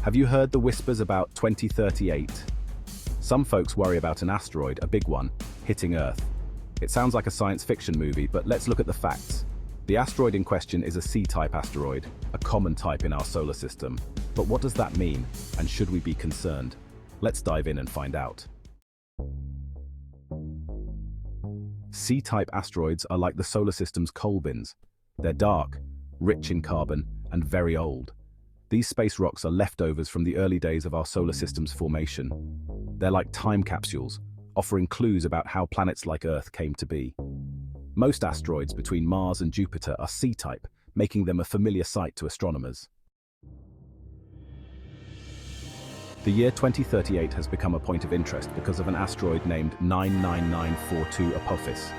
Have you heard the whispers about 2038? Some folks worry about an asteroid, a big one, hitting Earth. It sounds like a science fiction movie, but let's look at the facts. The asteroid in question is a C-type asteroid, a common type in our solar system. But what does that mean, and should we be concerned? Let's dive in and find out. C-type asteroids are like the solar system's coal bins. They're dark, rich in carbon, and very old. These space rocks are leftovers from the early days of our solar system's formation. They're like time capsules, offering clues about how planets like Earth came to be. Most asteroids between Mars and Jupiter are C-type, making them a familiar sight to astronomers. The year 2038 has become a point of interest because of an asteroid named 99942 Apophis.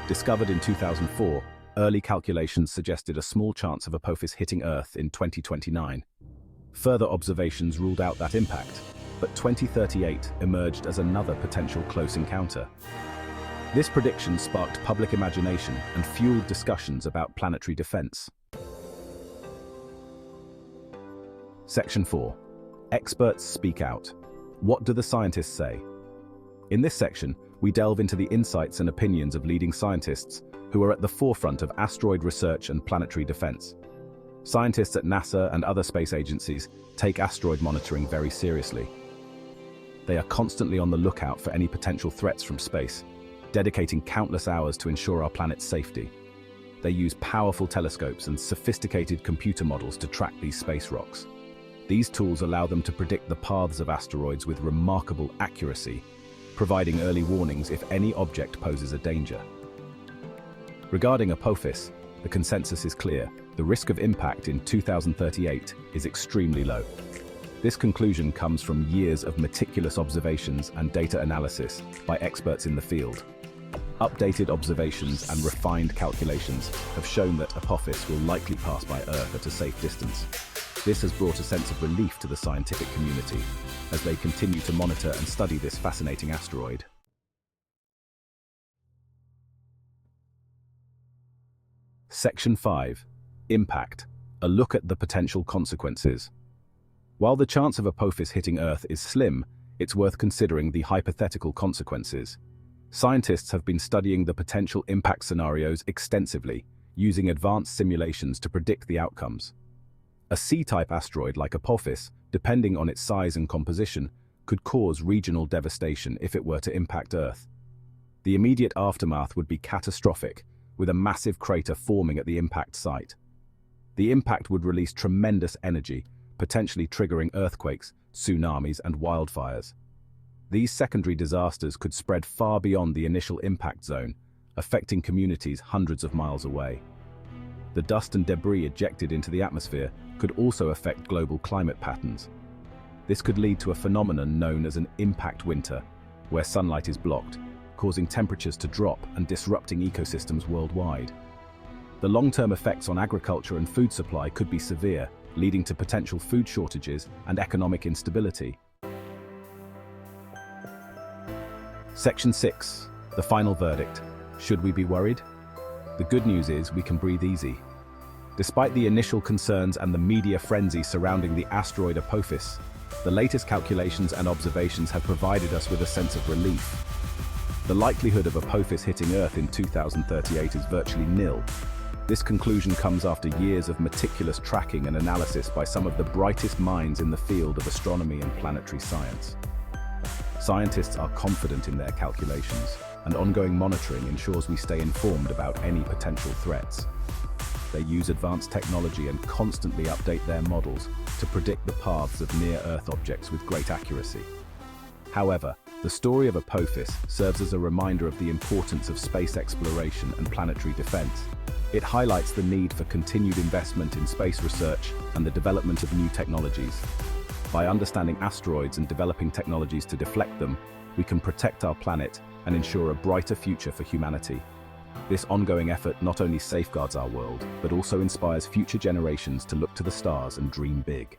Discovered in 2004, early calculations suggested a small chance of Apophis hitting Earth in 2029. Further observations ruled out that impact, but 2038 emerged as another potential close encounter. This prediction sparked public imagination and fueled discussions about planetary defense. Section 4. Experts speak out. What do the scientists say? In this section, we delve into the insights and opinions of leading scientists who are at the forefront of asteroid research and planetary defense. Scientists at NASA and other space agencies take asteroid monitoring very seriously. They are constantly on the lookout for any potential threats from space, dedicating countless hours to ensure our planet's safety. They use powerful telescopes and sophisticated computer models to track these space rocks. These tools allow them to predict the paths of asteroids with remarkable accuracy, providing early warnings if any object poses a danger. Regarding Apophis, the consensus is clear. The risk of impact in 2038 is extremely low. This conclusion comes from years of meticulous observations and data analysis by experts in the field. Updated observations and refined calculations have shown that Apophis will likely pass by Earth at a safe distance. This has brought a sense of relief to the scientific community as they continue to monitor and study this fascinating asteroid. Section 5. Impact. A look at the potential consequences. While the chance of Apophis hitting Earth is slim, it's worth considering the hypothetical consequences. Scientists have been studying the potential impact scenarios extensively, using advanced simulations to predict the outcomes. A C-type asteroid like Apophis, depending on its size and composition, could cause regional devastation if it were to impact Earth. The immediate aftermath would be catastrophic, with a massive crater forming at the impact site. The impact would release tremendous energy, potentially triggering earthquakes, tsunamis, and wildfires. These secondary disasters could spread far beyond the initial impact zone, affecting communities hundreds of miles away. The dust and debris ejected into the atmosphere could also affect global climate patterns. This could lead to a phenomenon known as an impact winter, where sunlight is blocked, causing temperatures to drop and disrupting ecosystems worldwide. The long-term effects on agriculture and food supply could be severe, leading to potential food shortages and economic instability. Section 6. The final verdict. Should we be worried? The good news is we can breathe easy. Despite the initial concerns and the media frenzy surrounding the asteroid Apophis, the latest calculations and observations have provided us with a sense of relief. The likelihood of Apophis hitting Earth in 2038 is virtually nil. This conclusion comes after years of meticulous tracking and analysis by some of the brightest minds in the field of astronomy and planetary science. Scientists are confident in their calculations, and ongoing monitoring ensures we stay informed about any potential threats. They use advanced technology and constantly update their models to predict the paths of near-Earth objects with great accuracy. However, the story of Apophis serves as a reminder of the importance of space exploration and planetary defense. It highlights the need for continued investment in space research and the development of new technologies. By understanding asteroids and developing technologies to deflect them, we can protect our planet and ensure a brighter future for humanity. This ongoing effort not only safeguards our world, but also inspires future generations to look to the stars and dream big.